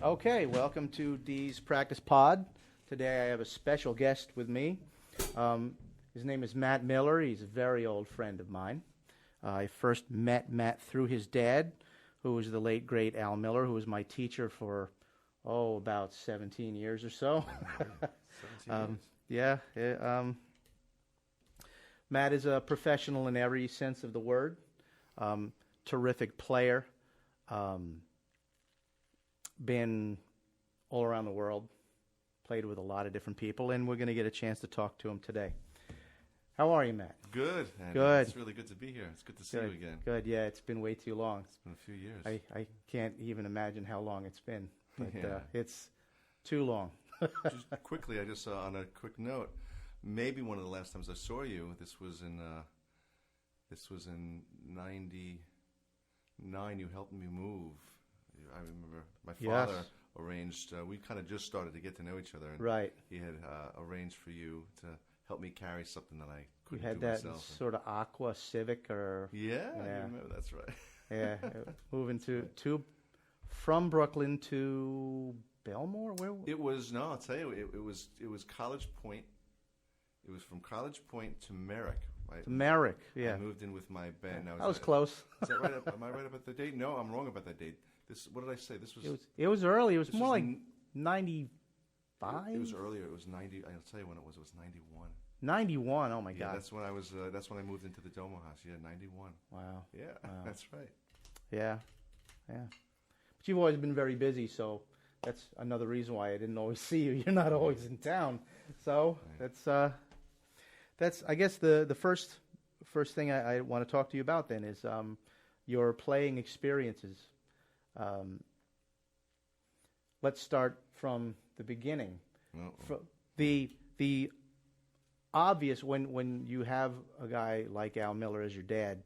Okay, welcome to Dee's Practice Pod. Today I have a special guest with me. His name is Matt Miller. He's a very old friend of mine. I first met Matt through his dad, who was the late, great Al Miller, who was my teacher for, about 17 years or so. 17 years. Matt is a professional in every sense of the word. Terrific player. Been all around the world, played with a lot of different people, and we're going to get a chance to talk to him today. How are you, Matt? Good. And Good. It's really good to be here. It's good to see Good. you again. Good, yeah, it's been way too long. It's been a few years. I can't even imagine how long it's been, but Yeah. it's too long. Just quickly, I just saw on a quick note, maybe one of the last times I saw you, this was in '99, you helped me move. I remember my father arranged, we kind of just started to get to know each other. And Right. he had arranged for you to help me carry something that I You couldn't had do that myself. sort of Aqua Civic or... Yeah, I remember, that's right. Yeah, moving from Brooklyn to Belmore? It was, no, I'll tell you, it was College Point. It was from College Point to Merrick. To Merrick, yeah. I moved in with my band. That was close. Is that right? Am I right about the date? No, I'm wrong about that date. What did I say? This was. It was early. It was more was like 95? It was earlier. It was 90. I'll tell you when it was. It was 91. 91, oh my Yeah, God. that's when I was. That's when I moved into the Domo house. Yeah, 91. Wow. Yeah, Wow. that's right. Yeah. But you've always been very busy, so that's another reason why I didn't always see you. You're not always in town. So Right. that's I guess the first thing I want to talk to you about then is your playing experiences. Let's start from the beginning. Well, The obvious when you have a guy like Al Miller as your dad,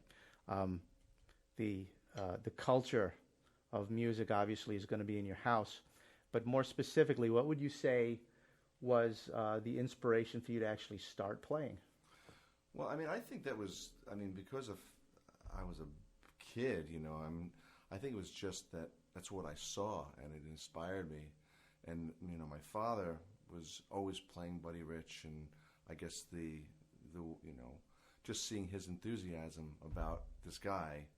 the culture of music obviously is going to be in your house. But more specifically, what would you say was the inspiration for you to actually start playing? Well, I mean, I think that was. I mean, because I was a kid, I think it was just that's what I saw, and it inspired me. And my father was always playing Buddy Rich, and I guess the just seeing his enthusiasm about this guy,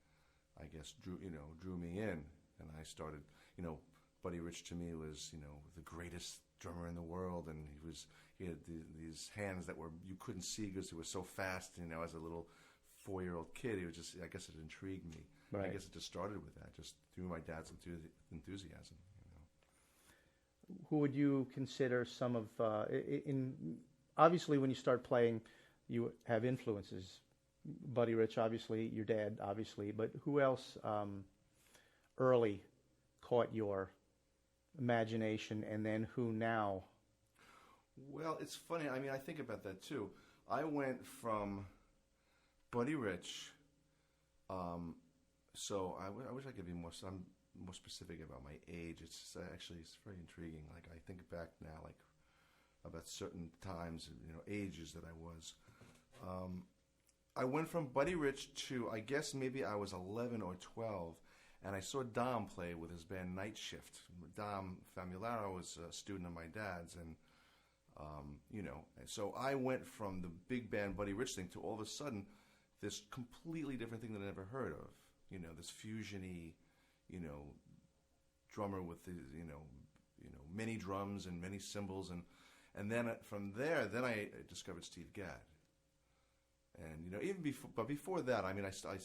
I guess drew me in, and I started. Buddy Rich to me was the greatest drummer in the world, and he had these hands that you couldn't see because he was so fast. As a little 4-year-old kid, I guess it intrigued me. Right. I guess it just started with that, just through my dad's enthusiasm. Who would you consider some of obviously when you start playing, you have influences. Buddy Rich, obviously, your dad, obviously, but who else early caught your imagination, and then who now? Well, it's funny. I mean, I think about that too. I went from Buddy Rich. So I wish I could be more specific about my age. It's very intriguing. Like I think back now, like about certain times, ages that I was. I went from Buddy Rich to, I guess maybe I was 11 or 12, and I saw Dom play with his band Night Shift. Dom Famularo was a student of my dad's, and so I went from the big band Buddy Rich thing to all of a sudden this completely different thing that I never heard of. This fusion-y, drummer with the, many drums and many cymbals, and then from there, then I discovered Steve Gadd. And even before that, I mean, I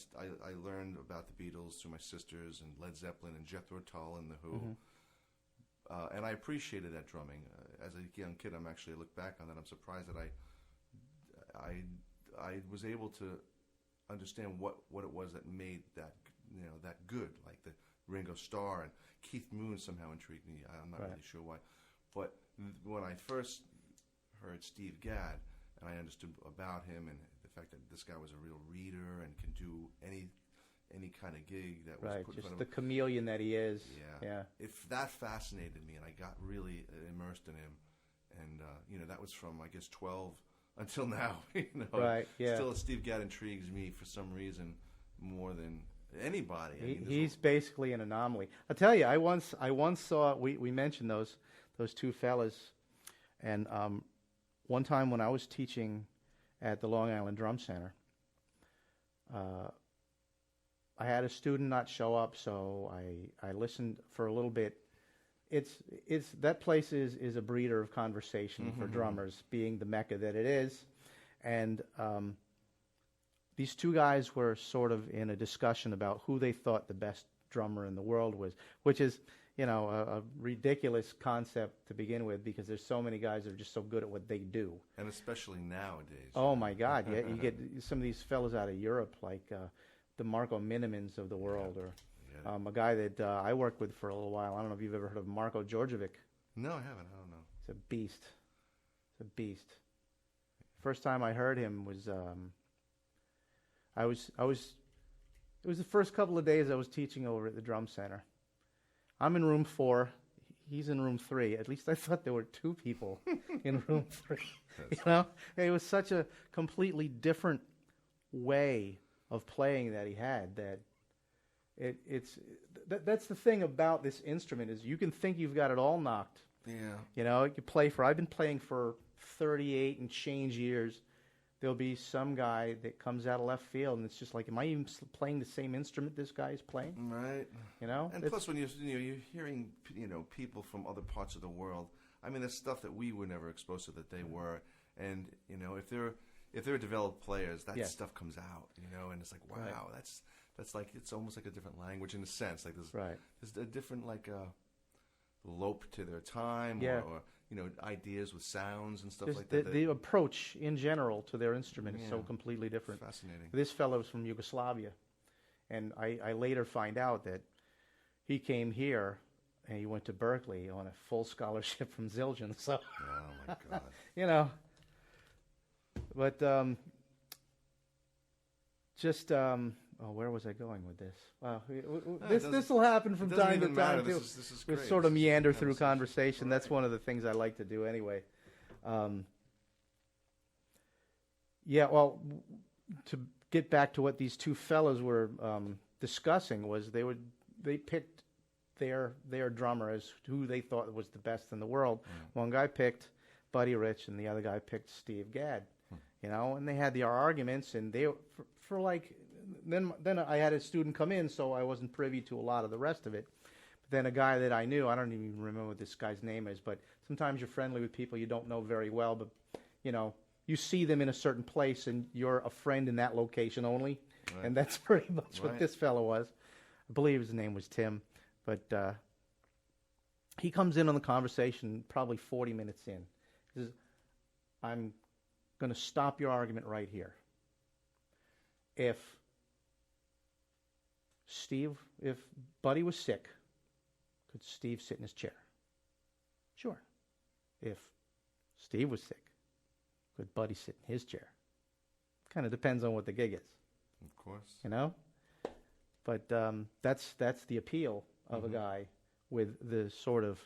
learned about the Beatles through my sisters and Led Zeppelin and Jethro Tull and the Who, Mm-hmm. and I appreciated that drumming. As a young kid, I look back on that. I'm surprised that I was able to understand what it was that made that that good. Like the Ringo Starr and Keith Moon somehow intrigued me. I'm not really sure why, but when I first heard Steve Gadd and I understood about him and the fact that this guy was a real reader and can do any kind of gig that was put in front of him. Just the chameleon that he is. Yeah. If that fascinated me, and I got really immersed in him, and that was from I guess 12 until now. Right. Yeah. Still, Steve Gadd intrigues me for some reason more than anybody. I mean, He's basically an anomaly. I'll tell you, I once saw, we mentioned those two fellas, and one time when I was teaching at the Long Island Drum Center, I had a student not show up, so I listened for a little bit. It's that place is a breeder of conversation for drummers, being the mecca that it is, and these two guys were sort of in a discussion about who they thought the best drummer in the world was, which is, a ridiculous concept to begin with, because there's so many guys that are just so good at what they do. And especially nowadays. Oh my God! Yeah, you get some of these fellas out of Europe, like the Marco Minimans of the world, or a guy that I worked with for a little while. I don't know if you've ever heard of Marko Djordjevic. No, I haven't. I don't know. He's a beast. He's a beast. First time I heard him was it was the first couple of days I was teaching over at the drum center. I'm in room 4. He's in room 3. At least I thought there were 2 people in room 3. It was such a completely different way of playing that he had. That's the thing about this instrument, is you can think you've got it all knocked. Yeah. You play for. I've been playing for 38 and change years. There'll be some guy that comes out of left field, and it's just like, am I even playing the same instrument this guy is playing? Right. And plus, when you're hearing people from other parts of the world, I mean, there's stuff that we were never exposed to that they were, and if they're developed players, that stuff comes out, and it's like, wow, right. that's like, it's almost like a different language in a sense, like there's a different lope to their time, or ideas with sounds and stuff like that. The approach in general to their instrument is so completely different. Fascinating. This fellow's from Yugoslavia, and I later find out that he came here and he went to Berkeley on a full scholarship from Zildjian. So, oh my God. But where was I going with this? Wow, this will happen from time to time too. This is great. We sort of meander through conversation. Right. That's one of the things I like to do anyway. To get back to what these two fellows were discussing, was they picked their drummer as who they thought was the best in the world. One guy picked Buddy Rich, and the other guy picked Steve Gadd. And they had their arguments, and they for like. Then I had a student come in, so I wasn't privy to a lot of the rest of it. But then a guy that I knew, I don't even remember what this guy's name is, but sometimes you're friendly with people you don't know very well, but you see them in a certain place, and you're a friend in that location only, right. And that's pretty much what this fellow was. I believe his name was Tim, but he comes in on the conversation probably 40 minutes in. He says, "I'm going to stop your argument right here. If Buddy was sick, could Steve sit in his chair? Sure. If Steve was sick, could Buddy sit in his chair? Kind of depends on what the gig is. Of course. But that's the appeal of a guy with the sort of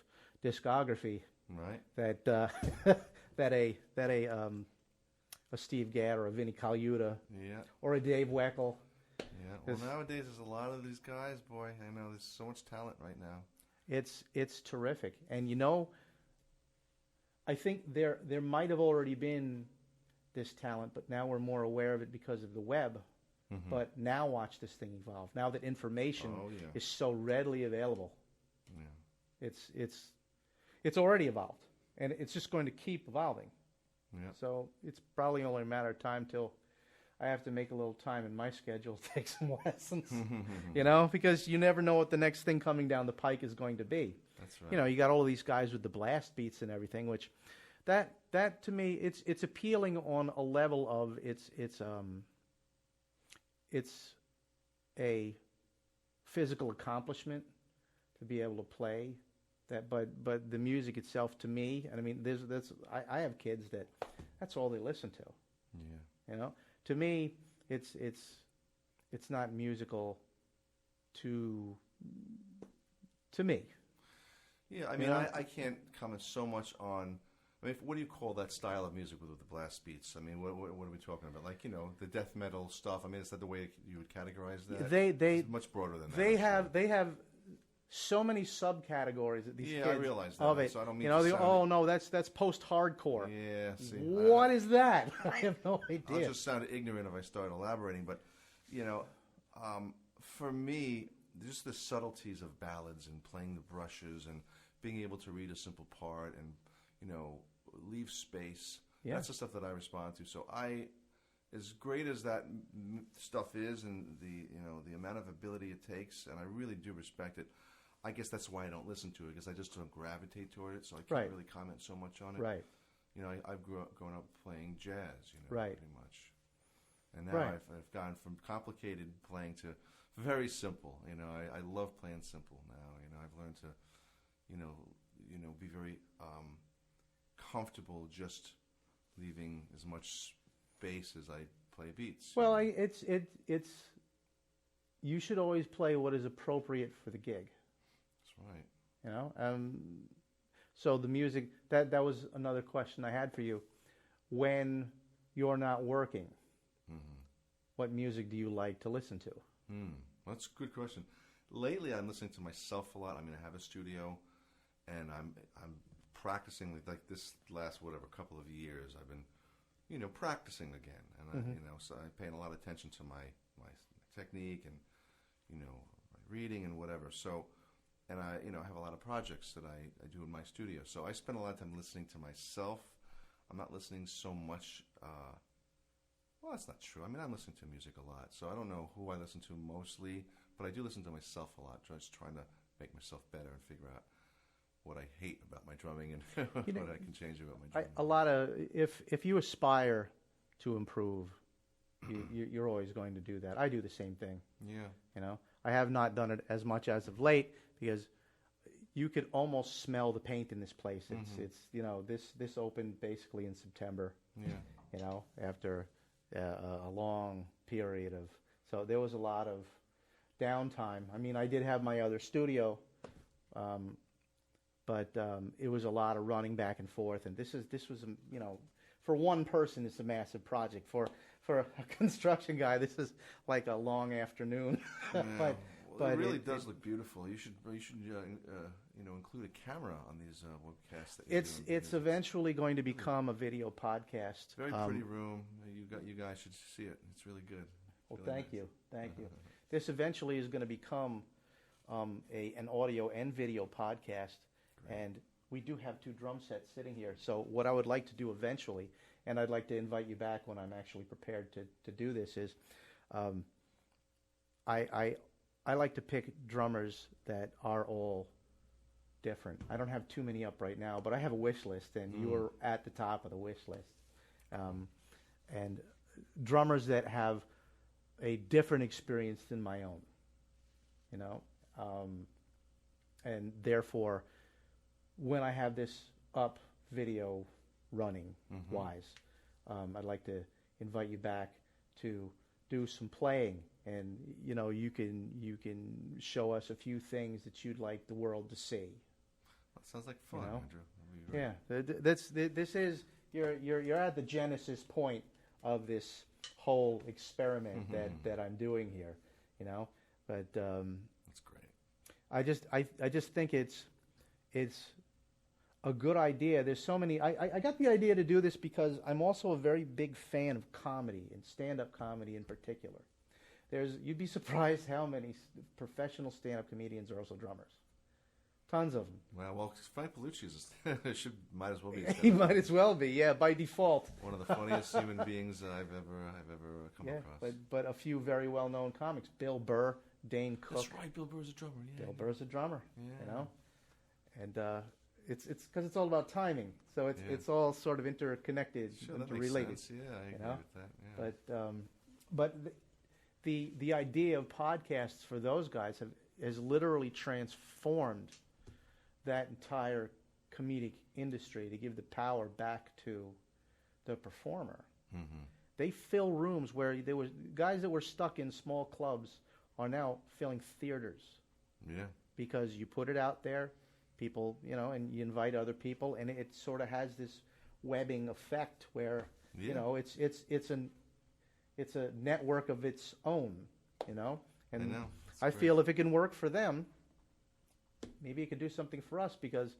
discography, right? That a Steve Gadd or a Vinnie Colaiuta, or a Dave Weckl. Yeah. Well, nowadays there's a lot of these guys. Boy, I know there's so much talent right now. It's terrific, and I think there might have already been this talent, but now we're more aware of it because of the web. But now watch this thing evolve. Now that information is so readily available, it's already evolved, and it's just going to keep evolving. Yeah. So it's probably only a matter of time till I have to make a little time in my schedule to take some lessons. Because you never know what the next thing coming down the pike is going to be. That's right. You got all of these guys with the blast beats and everything, which that to me it's appealing on a level of it's a physical accomplishment to be able to play that, but the music itself, to me, and I mean, I have kids that's all they listen to. Yeah. To me, it's not musical to me. Yeah, I mean, I can't comment so much on I mean, what do you call that style of music with the blast beats? I mean, what are we talking about? Like, the death metal stuff. I mean, is that the way you would categorize that? It's much broader than that. They have so many subcategories that these kids I realize that. of it. So I don't mean to sound oh no, that's post-hardcore. Yeah, see. What is that? I have no idea. I'll just sound ignorant if I start elaborating, but for me, just the subtleties of ballads and playing the brushes and being able to read a simple part and leave space. Yeah. That's the stuff that I respond to. So as great as that stuff is, and the amount of ability it takes, and I really do respect it. I guess that's why I don't listen to it, because I just don't gravitate toward it. So I can't really comment so much on it. Right. I've grown up playing jazz. Right. Pretty much. And now I've gone from complicated playing to very simple. I love playing simple now. I've learned to, be very comfortable just leaving as much space as I play beats. Well, it's you should always play what is appropriate for the gig. That's right. So the music, that was another question I had for you. When you're not working, what music do you like to listen to? That's a good question. Lately, I'm listening to myself a lot. I mean, I have a studio, and I'm practicing like this last couple of years. I've been, practicing again, and so I'm paying a lot of attention to my technique and my reading and whatever. So, and I have a lot of projects that I do in my studio. So I spend a lot of time listening to myself. I'm not listening so much. Well, that's not true. I mean, I'm listening to music a lot, so I don't know who I listen to mostly, but I do listen to myself a lot, just trying to make myself better and figure out what I hate about my drumming and what I can change about my drumming. If you aspire to improve, you're always going to do that. I do the same thing. Yeah. I have not done it as much as of late because you could almost smell the paint in this place. It's this opened basically in September. Yeah. After a long period of, so there was a lot of downtime. I mean, I did have my other studio, but it was a lot of running back and forth. And this was for one person, it's a massive project. For a construction guy, this is like a long afternoon. Yeah. But it really does look beautiful. You should include a camera on these webcasts. It's eventually going to become a video podcast. Very pretty room. You guys should see it. It's really good. Well, thank you. This eventually is going to become an audio and video podcast. Great. And we do have 2 drum sets sitting here. So what I would like to do eventually, and I'd like to invite you back when I'm actually prepared to do this, is I like to pick drummers that are all different. I don't have too many up right now, but I have a wish list, and you are at the top of the wish list. And drummers that have a different experience than my own, and therefore, when I have this up video running wise, I'd like to invite you back to do some playing. And you can show us a few things that you'd like the world to see. That sounds like fun, Andrew. Yeah, this is you're at the genesis point of this whole experiment that I'm doing here. But that's great. I just think it's a good idea. There's so many. I got the idea to do this because I'm also a very big fan of comedy and stand-up comedy in particular. You'd be surprised how many professional stand-up comedians are also drummers. Tons of them. Well, Frank Bellucci might as well be. He might as well be, yeah, by default. One of the funniest human beings I've ever come across. But a few very well-known comics: Bill Burr, Dane Cook. That's right, Bill Burr's a drummer. Yeah. Bill Burr's a drummer. Yeah. And it's because it's all about timing, so it's all sort of interconnected, interrelated. Makes sense. Yeah, I agree with that. Yeah. But the idea of podcasts for those guys has literally transformed that entire comedic industry to give the power back to the performer. They fill rooms where there was guys that were stuck in small clubs are now filling theaters. Yeah. Because you put it out there, people, and you invite other people, and it sort of has this webbing effect where Yeah. you know it's a network of its own, you know. And I know. It's I great. feel if it can work for them, maybe it could do something for us, because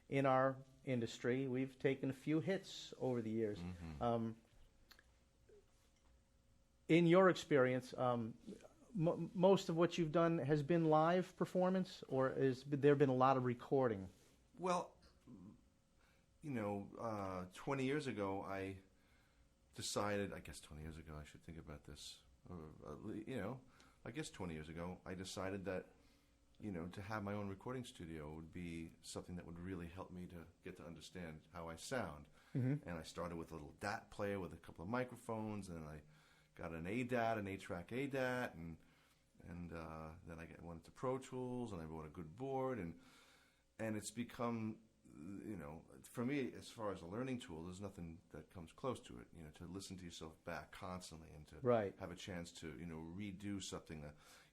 in our industry we've taken a few hits over the years. In your experience, most of what you've done has been live performance, or has there been a lot of recording? Well, 20 years ago, I decided, I guess 20 years ago, I should think about this, I guess 20 years ago, I decided that, to have my own recording studio would be something that would really help me to get to understand how I sound. And I started with a little DAT player with a couple of microphones, and then I got an ADAT, an 8-track ADAT, and then I went into Pro Tools, and I bought a good board, and it's become, for me, as far as a learning tool, there's nothing that comes close to it. To listen to yourself back constantly and to have a chance to redo something.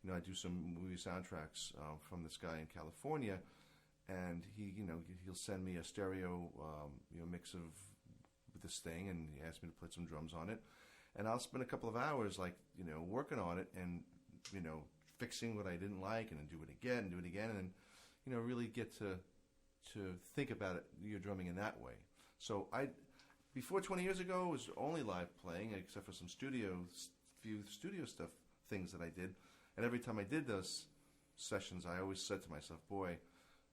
I do some movie soundtracks from this guy in California, and he'll send me a stereo mix of this thing, and he asks me to put some drums on it, and I'll spend a couple of hours working on it and fixing what I didn't like, and then do it again, and then really get to think about it, your drumming in that way. So before 20 years ago, it was only live playing, except for some few studio stuff, things that I did. And every time I did those sessions, I always said to myself, boy,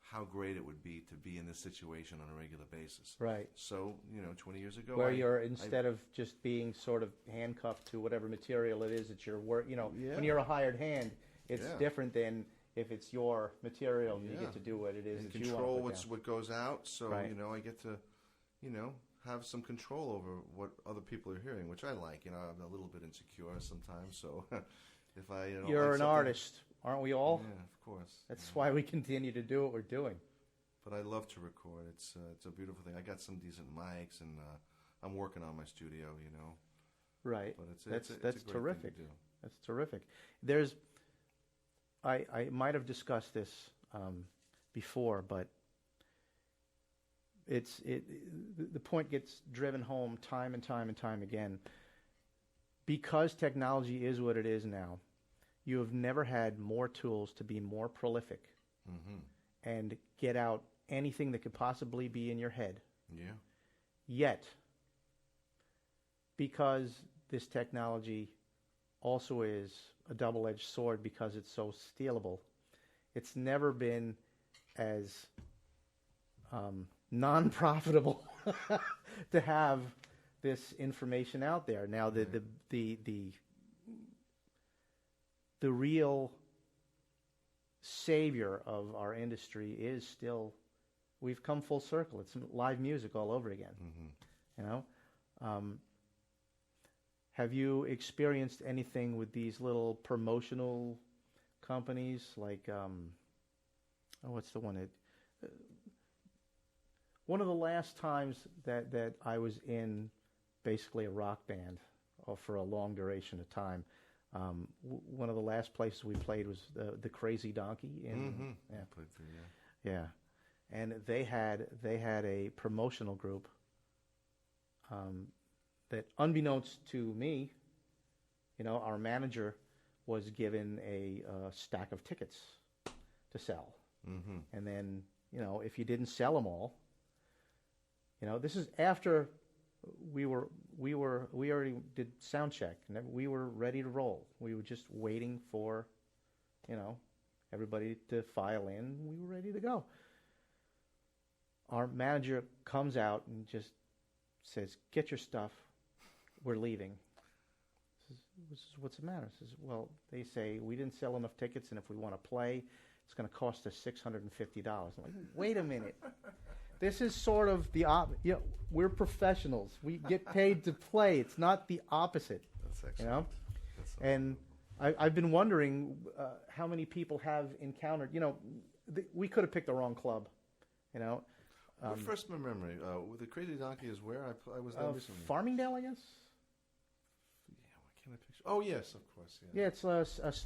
how great it would be to be in this situation on a regular basis. Right. So, 20 years ago, where you're, instead of just being sort of handcuffed to whatever material it is that you're when you're a hired hand, it's different than if it's your material and you get to do what it is and that you control want to put down. what goes out. So, Right. I get to, have some control over what other people are hearing, which I like. I'm a little bit insecure sometimes, so if I don't You're like an something- artist, aren't we all? Yeah, of course. That's why we continue to do what we're doing. But I love to record. It's a beautiful thing. I got some decent mics, and I'm working on my studio. Right. But it's That's a great terrific. thing to do. That's terrific. I might have discussed this before, but the point gets driven home time and time and time again. Because technology is what it is now, you have never had more tools to be more prolific and get out anything that could possibly be in your head. Yeah. Yet, because this technology also is a double-edged sword because it's so stealable, it's never been as non-profitable to have this information out there. Now, the real savior of our industry is still, we've come full circle. It's live music all over again. Have you experienced anything with these little promotional companies like what's the one that one of the last times that I was in basically a rock band for a long duration of time, one of the last places we played was the Crazy Donkey in I played through, yeah, and they had a promotional group that, unbeknownst to me, our manager was given a stack of tickets to sell, and then if you didn't sell them all, this is after we already did sound check and we were ready to roll. We were just waiting for everybody to file in. We were ready to go. Our manager comes out and just says, "Get your stuff. We're leaving." This is what's the matter? Says, "Well, they say we didn't sell enough tickets, and if we want to play, it's going to cost us $650." I'm like, wait a minute. This is sort of the we're professionals. We get paid to play. It's not the opposite. That's excellent. And I've been wondering how many people have encountered. We could have picked the wrong club. Refresh my memory. The Crazy Donkey is where I was there recently. Farmingdale, I guess. Yeah, why can't I picture? Oh yes, of course. Yeah, it's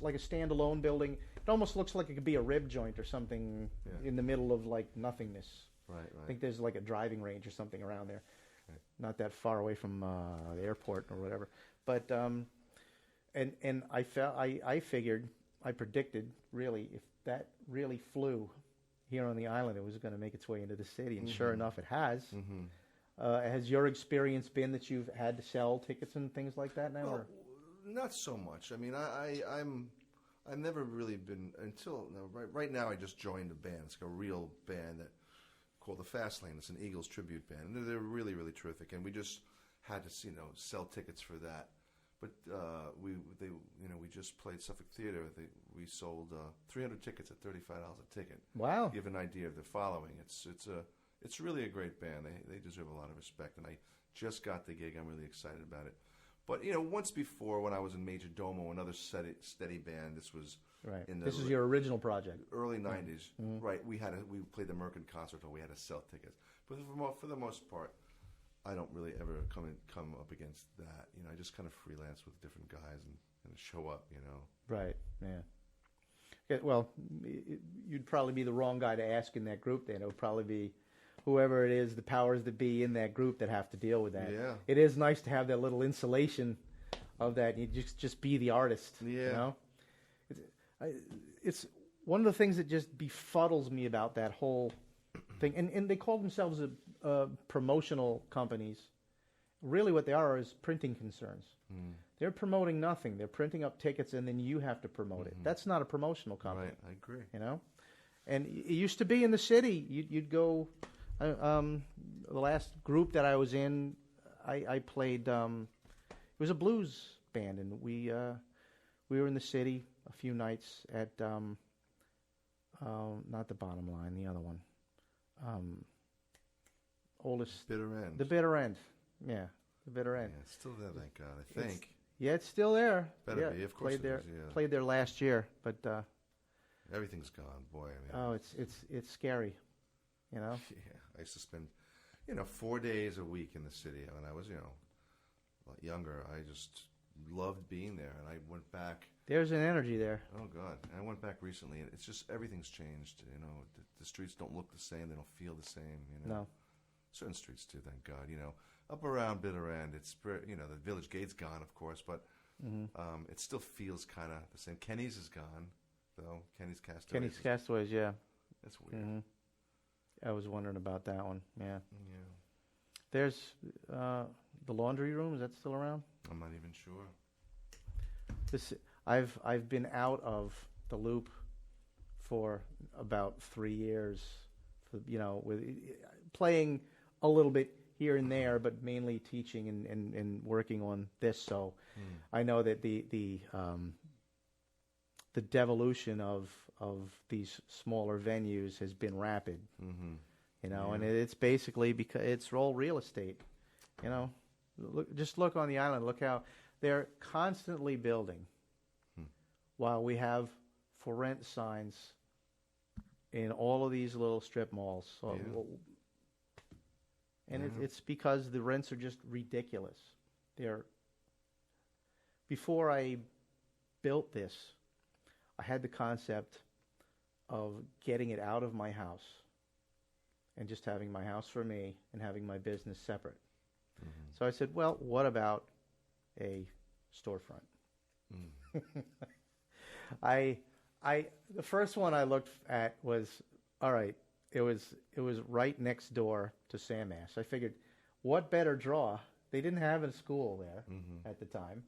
like a standalone building. It almost looks like it could be a rib joint or something in the middle of like nothingness. Right. I think there's like a driving range or something around there. Right. not that far away from the airport or whatever. But and I figured, I predicted really, if that really flew here on the island, it was going to make its way into the city, and sure enough, it has. Has your experience been that you've had to sell tickets and things like that now? Well, not so much. I mean, I've never really been until no, right now. I just joined a band. It's like a real band that called the Fast Lane. It's an Eagles tribute band, and they're really, really terrific. And we just had to, sell tickets for that. But we just played Suffolk Theater. We sold 300 tickets at $35 a ticket. Wow! To give an idea of the following. It's really a great band. They deserve a lot of respect, and I just got the gig. I'm really excited about it. But once before, when I was in Major Domo, another steady band. This was right. In this is your original project. Early '90s, right? We played the Merkin concert hall. We had to sell tickets, but for the most part, I don't really ever come up against that. I just kind of freelance with different guys and show up. Right. Yeah. Yeah, well, you'd probably be the wrong guy to ask in that group. Then it would probably be whoever it is, the powers that be in that group, that have to deal with that. Yeah. It is nice to have that little insulation of that. You just be the artist. Yeah. It's one of the things that just befuddles me about that whole thing. And they call themselves promotional companies. Really, what they are is printing concerns. They're promoting nothing. They're printing up tickets, and then you have to promote it. That's not a promotional company. Right, I agree. And it used to be in the city. You'd go. The last group that I was in, I played. It was a blues band, and we were in the city a few nights at not the Bottom Line, the other one. Oldest Bitter End. The Bitter End. Yeah, the Bitter End. Yeah, it's still there, thank God. I think. It's still there. Better be, of course. Played there last year, but everything's gone, boy. It's scary, Yeah, I used to spend, 4 days a week in the city when I was, a lot younger. I just loved being there, and I went back. There's an energy there. Oh God! I went back recently, and it's just everything's changed. The streets don't look the same. They don't feel the same. No. Certain streets too, thank God. Up around Bitter End, it's the Village Gate's gone, of course, but it still feels kind of the same. Kenny's is gone, though. Kenny's Castaways, yeah. That's weird. I was wondering about that one. Yeah. Yeah. There's the laundry room. Is that still around? I'm not even sure. I've been out of the loop for about 3 years. With playing a little bit here and there, but mainly teaching and working on this. So I know that the devolution of these smaller venues has been rapid. And it's basically because it's all real estate. Look on the island. Look how they're constantly building, while we have for rent signs in all of these little strip malls. So, it's because the rents are just ridiculous. Before I built this, I had the concept of getting it out of my house and just having my house for me and having my business separate. So I said, well, what about a storefront? The first one I looked at was, all right, it was right next door to Sam Ash. I figured, what better draw? They didn't have a school there at the time.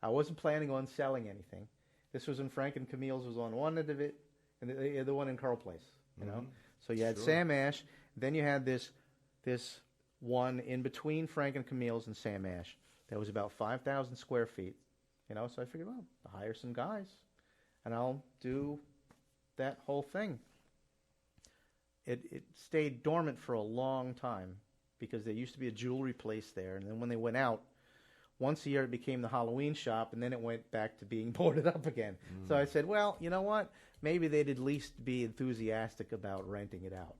I wasn't planning on selling anything. This was when Frank and Camille's was on one end of it, and the other one in Carl Place. So you had Sam Ash, then you had this one in between Frank and Camille's and Sam Ash that was about 5,000 square feet. So I figured, well, I'll hire some guys, and I'll do that whole thing. It stayed dormant for a long time because there used to be a jewelry place there, and then when they went out, once a year it became the Halloween shop, and then it went back to being boarded up again. So I said, well, you know what? Maybe they'd at least be enthusiastic about renting it out.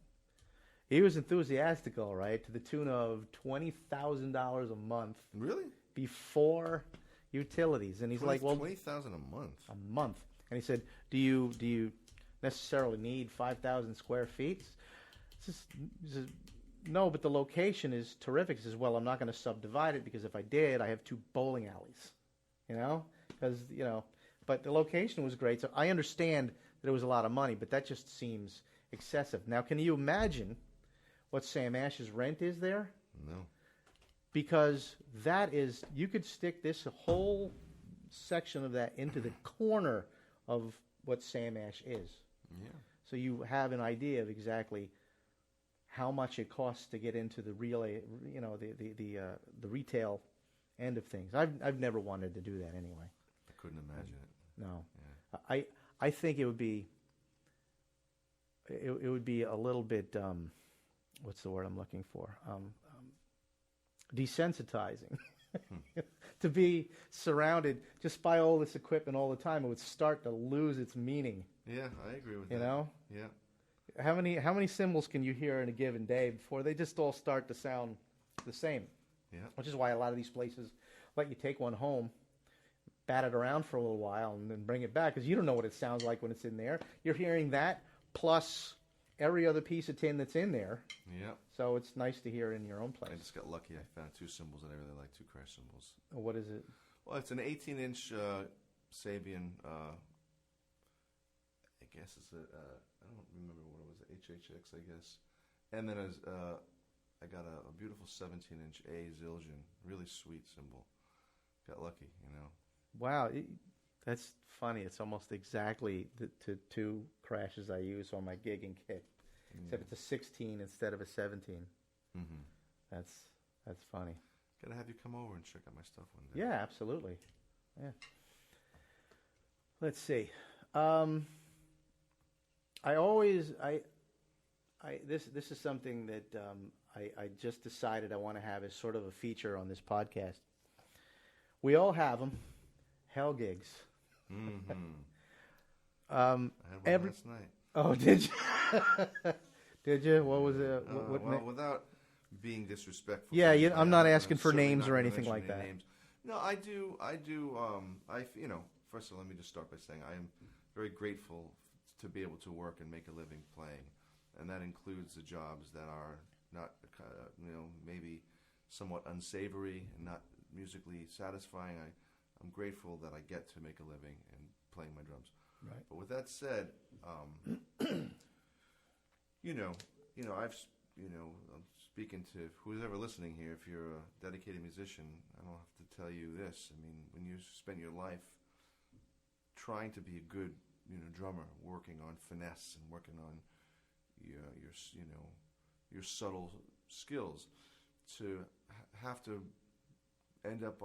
He was enthusiastic, all right, to the tune of $20,000 a month. Really? Before utilities, and he's like, "Well, $20,000 a month." A month, and he said, "Do you necessarily need 5,000 square feet?" No, but the location is terrific. He says, well, I'm not going to subdivide it because if I did, I have 2 bowling alleys, because, but the location was great. So I understand that it was a lot of money, but that just seems excessive. Now, can you imagine what Sam Ash's rent is there? No. Because that is, you could stick this whole section of that into the corner of what Sam Ash is. Yeah. So you have an idea of exactly how much it costs to get into the real, the retail end of things. I've never wanted to do that anyway. I couldn't imagine it. No, Yeah. I think it would be a little bit what's the word I'm looking for? Desensitizing. To be surrounded just by all this equipment all the time, it would start to lose its meaning. Yeah, I agree with that. You know? Yeah. How many cymbals can you hear in a given day before they just all start to sound the same? Yeah. Which is why a lot of these places let you take one home, bat it around for a little while, and then bring it back, because you don't know what it sounds like when it's in there. You're hearing that plus every other piece of tin that's in there. Yeah. So it's nice to hear it in your own place. I just got lucky. I found 2 cymbals that I really like, 2 crash cymbals. What is it? Well, it's an 18-inch Sabian. I guess it's I don't remember what it was, HHX, I guess. And then I got a beautiful 17-inch A Zildjian, really sweet cymbal. Got lucky, Wow, that's funny. It's almost exactly the 2 crashes I use on my gigging kit, except it's a 16 instead of a 17. Mm-hmm. That's funny. Gotta have you come over and check out my stuff one day. Yeah, absolutely. Yeah. Let's see. This is something that I just decided I want to have as sort of a feature on this podcast. We all have them, hell gigs. Mm-hmm. I had one last night. Oh, did you? Did you? What was it? Well, without being disrespectful. Yeah, I'm not asking for names or anything like that. Names. No, I do. First of all, let me just start by saying I am very grateful to be able to work and make a living playing, and that includes the jobs that are not, maybe somewhat unsavory and not musically satisfying. I'm grateful that I get to make a living and playing my drums. Right. But with that said, I'm speaking to who's ever listening here. If you're a dedicated musician, I don't have to tell you this. I mean, when you spend your life trying to be a good, drummer, working on finesse and working on your subtle skills, to have to end up,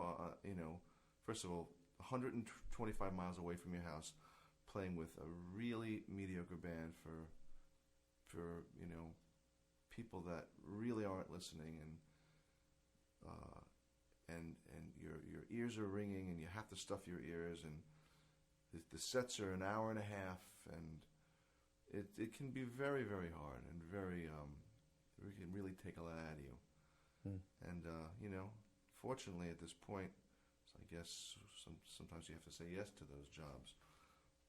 first of all, 125 miles away from your house, playing with a really mediocre band for people that really aren't listening, and your ears are ringing, and you have to stuff your ears, and the sets are an hour and a half, and it can be very, very hard, and it can really take a lot out of you. And fortunately at this point, I guess sometimes you have to say yes to those jobs.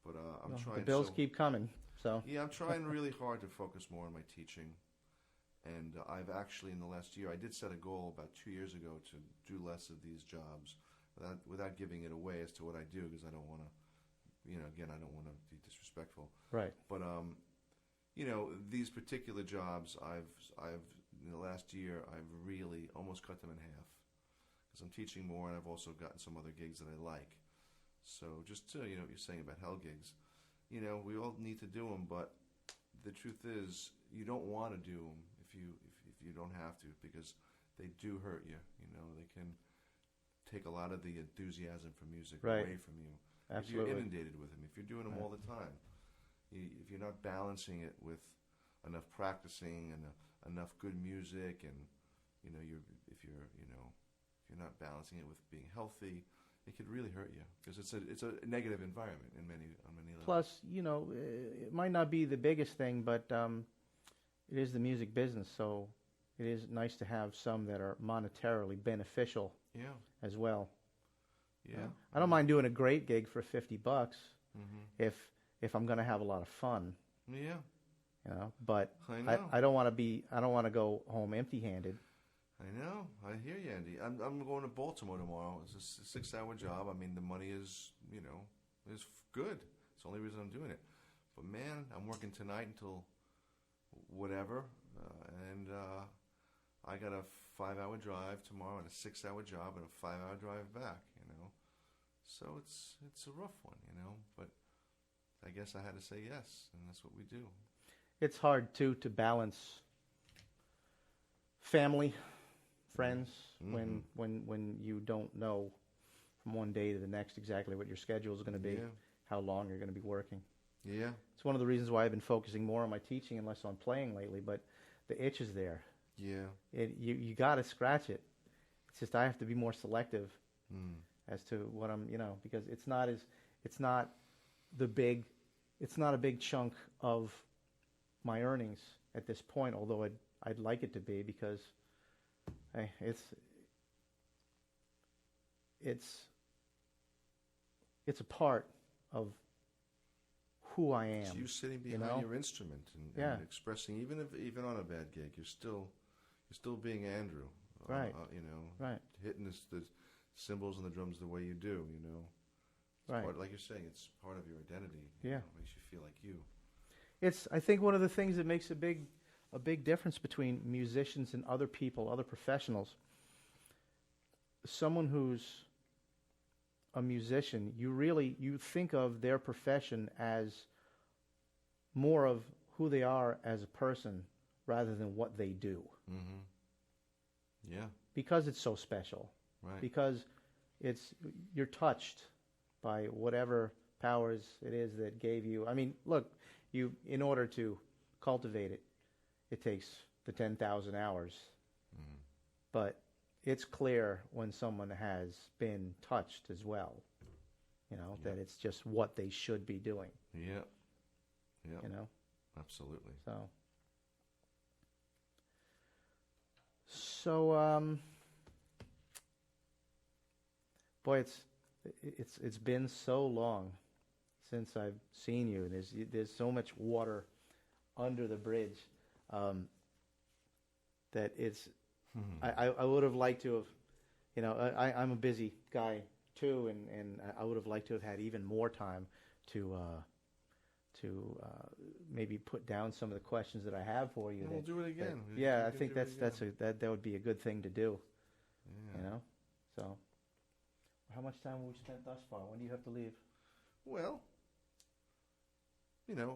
But I'm trying. The bills keep coming, so. Yeah, I'm trying really hard to focus more on my teaching. And I've actually, in the last year, I did set a goal about 2 years ago to do less of these jobs, without giving it away as to what I do, because I don't want to, again, I don't want to be disrespectful. Right. But these particular jobs, I've in the last year, I've really almost cut them in half, because I'm teaching more, and I've also gotten some other gigs that I like. So just to, what you're saying about hell gigs, we all need to do them, but the truth is, you don't want to do them if you don't have to, because they do hurt you. They can take a lot of the enthusiasm for music away from you. Absolutely. If you're inundated with them, if you're doing them all the time, if you're not balancing it with enough practicing and enough good music, and if you're not balancing it with being healthy, it could really hurt you, because it's a negative environment on many levels. Plus, it might not be the biggest thing, but it is the music business, so it is nice to have some that are monetarily beneficial. Yeah. As well. Yeah. I don't mind doing a great gig for $50 mm-hmm. if I'm going to have a lot of fun. Yeah. But I know. I don't want to go home empty-handed. I know. I hear you, Andy. I'm going to Baltimore tomorrow. It's a 6-hour job. I mean, the money is is good. It's the only reason I'm doing it. But man, I'm working tonight until whatever, and I got a 5-hour drive tomorrow and a 6-hour job and a 5-hour drive back. So it's a rough one, But I guess I had to say yes, and that's what we do. It's hard too to balance family, friends, Mm-hmm. when you don't know from one day to the next exactly what your schedule is going to be, how long you're going to be working. Yeah. It's one of the reasons why I've been focusing more on my teaching and less on playing lately. But the itch is there. Yeah. You got to scratch it. It's just I have to be more selective as to what I'm, because it's not a big chunk of my earnings at this point. Although I'd like it to be, because hey, it's a part of who I am. So you sitting behind your instrument and expressing, even on a bad gig, you're still being Andrew, right? Right. Hitting the cymbals and the drums the way you do, It's right. Part, like you're saying, it's part of your identity. Yeah. It makes you feel like you. It's, I think, one of the things that makes a big difference between musicians and other people, other professionals. Someone who's a musician, you think of their profession as more of who they are as a person rather than what they do. Mm-hmm. Yeah. Because it's so special. Right. Because you're touched by whatever powers it is that gave you. I mean, look, in order to cultivate it, it takes the 10,000 hours. Mm-hmm. But it's clear when someone has been touched as well, that it's just what they should be doing. Yeah. Yeah. Absolutely. So, boy, it's been so long since I've seen you. There's so much water under the bridge that it's. I would have liked to have, I'm a busy guy too, and I would have liked to have had even more time to maybe put down some of the questions that I have for you. We'll do it again. I think that would be a good thing to do. Yeah. So, how much time have we spent thus far? When do you have to leave? Well,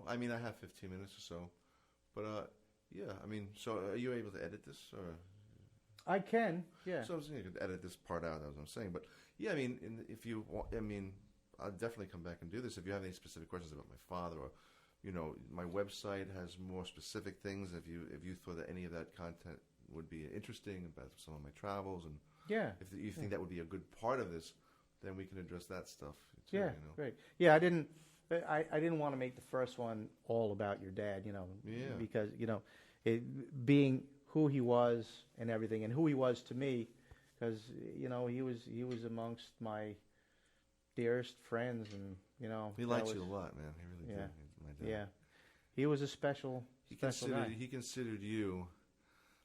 I mean, I have 15 minutes or so, but yeah, I mean, so are you able to edit this or? I can, yeah. So I was thinking I could edit this part out, as I'm saying. But, yeah, I mean, if you want, I'll definitely come back and do this. If you have any specific questions about my father or, my website has more specific things. If you thought that any of that content would be interesting about some of my travels and if you think that would be a good part of this, then we can address that stuff too. Yeah, great. Yeah, I didn't want to make the first one all about your dad, because, being who he was and everything, and who he was to me, because he was amongst my dearest friends, and he likes you a lot, man. He really did. My dad. Yeah, he was a special guy. He considered you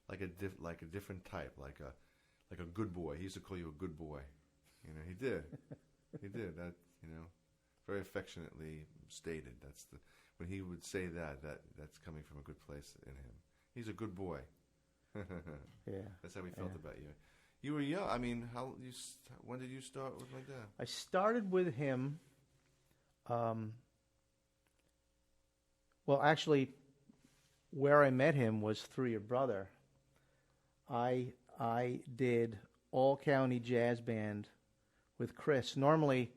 like a different type, like a good boy. He used to call you a good boy. He did. He did that. Very affectionately stated. When he would say that's coming from a good place in him. He's a good boy. Yeah, that's how we felt about you. You were young. I mean, when did you start with my dad? I started with him. Well, actually, where I met him was through your brother. I did all county jazz band with Chris. Normally,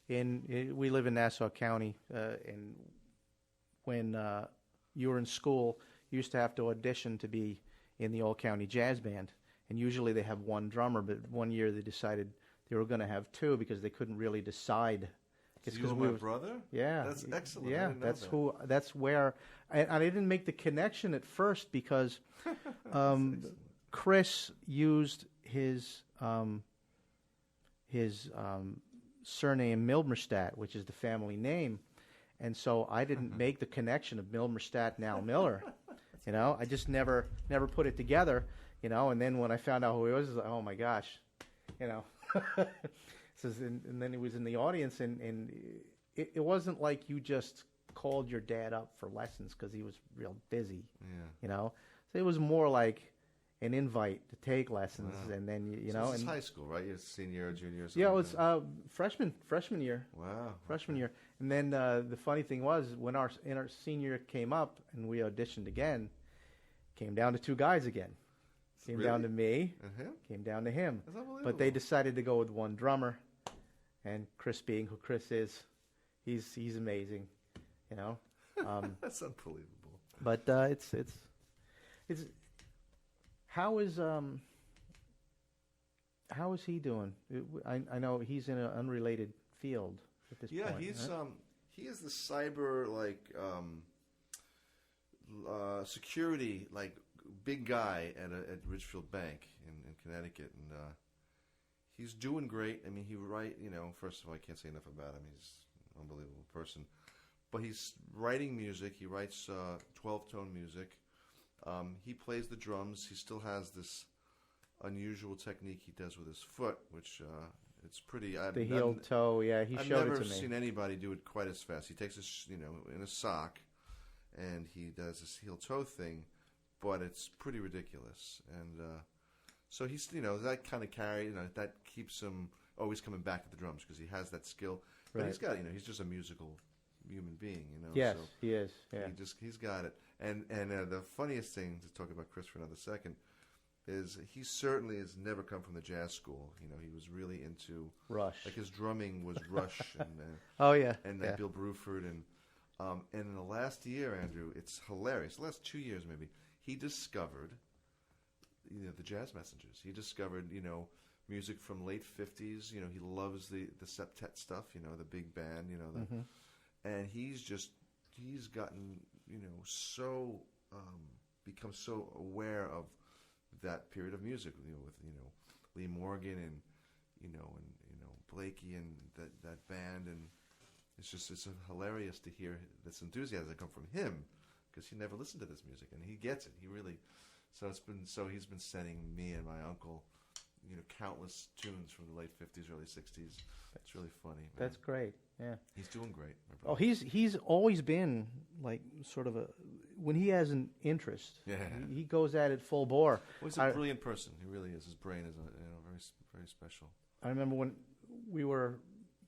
we live in Nassau County, and when you were in school, you used to have to audition to be in the all-county jazz band, and usually they have one drummer, but one year they decided they were going to have two because they couldn't really decide. So you were my brother? Yeah. That's excellent. Yeah, that's where, and I didn't make the connection at first because Chris used his surname Milberstadt, which is the family name, And so I didn't make the connection of Milmerstadt, now Miller. You know, I just never put it together, you know, and then when I found out who he was, I was like, oh my gosh, you know. And then he was in the audience, and it wasn't like you just called your dad up for lessons because he was real busy, you know. So it was more like an invite to take lessons, and then you know. This is and high school, right? You're senior or junior or something? yeah, it was freshman year. Wow. Freshman year. And then the funny thing was, when our senior year came up and we auditioned again, came down to two guys again. Came down to me, And him? came down to him. That's unbelievable. But they decided to go with one drummer, and Chris, being who Chris is, he's amazing, you know. That's unbelievable. But it's how is he doing? I know he's in an unrelated field at this point. Yeah, he's right? he is the cyber security big guy at Ridgefield Bank in Connecticut, and he's doing great. I mean, first of all, I can't say enough about him. He's an unbelievable person. But he's writing music. He writes 12-tone music. He plays the drums. He still has this unusual technique he does with his foot, which it's pretty. The heel toe, yeah. He showed it to me. I've never seen anybody do it quite as fast. He takes this, in a sock, and he does this heel toe thing, but it's pretty ridiculous. And so he's, that kind of that keeps him always coming back to the drums because he has that skill. But he's got, he's just a musical human being, Yes, so he is. Yeah. He's got it. And the funniest thing, to talk about Chris for another second, is he certainly has never come from the jazz school. He was really into Rush. Like his drumming was Rush and oh yeah, and yeah. Bill Bruford and in the last year, Andrew, it's hilarious. The last 2 years maybe, he discovered the Jazz Messengers. He discovered music from late 50s. He loves the septet stuff. The big band. And he's gotten so become so aware of that period of music, with Lee Morgan and Blakey and that band, and it's hilarious to hear this enthusiasm come from him because he never listened to this music and he gets it. He really he's been sending me and my uncle countless tunes from the late 50s, early 60s. It's really funny. Man. That's great. Yeah. He's doing great. Oh, he's always been like sort of when he has an interest. Yeah. He goes at it full bore. Well, he's a brilliant person. He really is. His brain is very very special. I remember when we were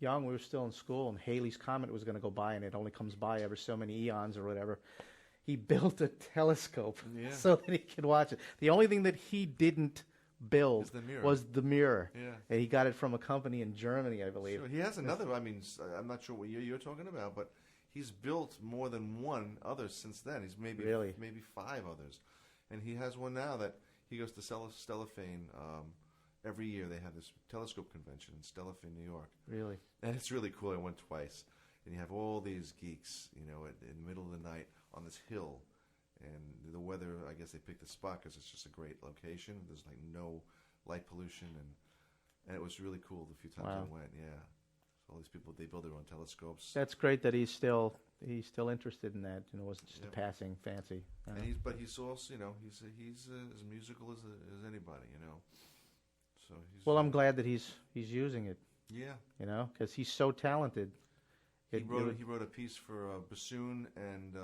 young, we were still in school, and Halley's Comet was going to go by, and it only comes by every so many eons or whatever. He built a telescope so that he could watch it. The only thing that he didn't build was the mirror. Yeah. And he got it from a company in Germany, I believe. Sure. He has another, I'm not sure what year you're talking about, but he's built more than one other since then. He's maybe 5 others. And he has one now that he goes to Stellafane. Every year they have this telescope convention in Stellafane, New York. Really? And it's really cool. I went twice. And you have all these geeks, in the middle of the night on this hill. And the weather, I guess they picked the spot because it's just a great location. There's no light pollution, and it was really cool the few times I went. Yeah, so all these people, they build their own telescopes. That's great that he's still interested in that. It wasn't just a passing fancy. And he's also he's as musical as anybody. So well, I'm glad that he's using it. Yeah, because he's so talented. He wrote a piece for bassoon and.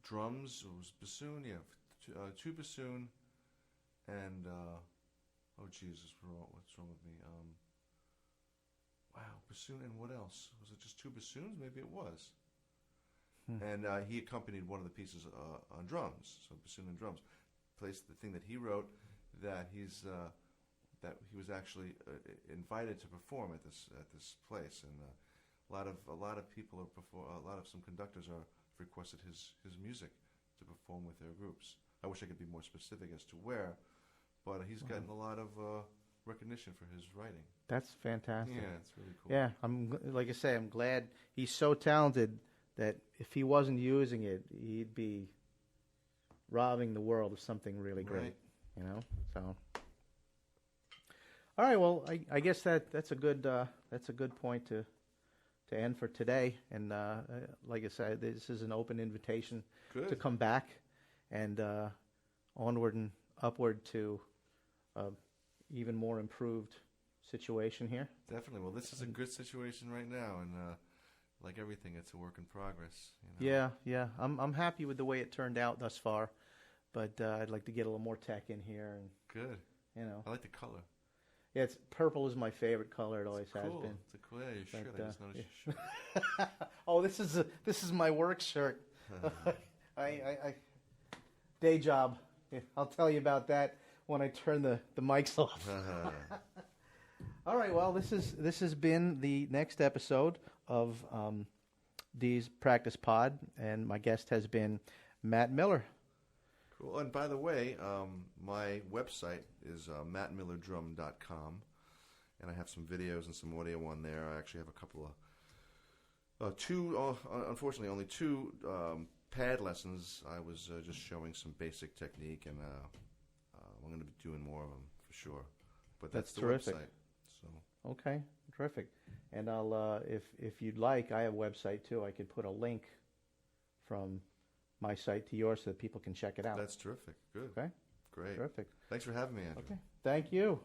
Drums. It was bassoon, two bassoon, and oh Jesus, what's wrong with me? Wow, bassoon and what else? Was it just 2 bassoons? Maybe it was. And he accompanied one of the pieces on drums, so bassoon and drums. Placed the thing that he wrote that he was actually invited to perform at this place, and a lot of people some conductors are. Requested his music to perform with their groups. I wish I could be more specific as to where, but he's gotten a lot of recognition for his writing. That's fantastic. Yeah, it's really cool. Yeah, I'm glad he's so talented that if he wasn't using it, he'd be robbing the world of something really great. Right. So. All right, well, I guess that's a good point to end for today. And like I said, this is an open invitation to Good. come back and onward and upward to even more improved situation here. Definitely. Well, this is a good situation right now, and like everything, it's a work in progress. You know? Yeah, yeah. I'm happy with the way it turned out thus far, but I'd like to get a little more tech in here, and Good. you know, I like the color. yeah. It's purple is my favorite color. It always has Cool. been. It's a cool. Yeah, your shirt. But, I just noticed your shirt. Oh, this is my work shirt. I day job. Yeah, I'll tell you about that when I turn the mics off. All right. Well, this has been the next episode of Dee's Practice Pod, and my guest has been Matt Miller. Cool. And by the way, my website is mattmillerdrum.com, and I have some videos and some audio on there. I actually have a couple of unfortunately, only two pad lessons. I was just showing some basic technique, and I'm going to be doing more of them for sure. But that's the terrific. website. So Okay, terrific. And I'll if you'd like, I have a website too. I could put a link from my site to yours so that people can check it out. that's terrific. Good. Okay, Great. terrific. Thanks for having me, Andrew. Okay, thank you.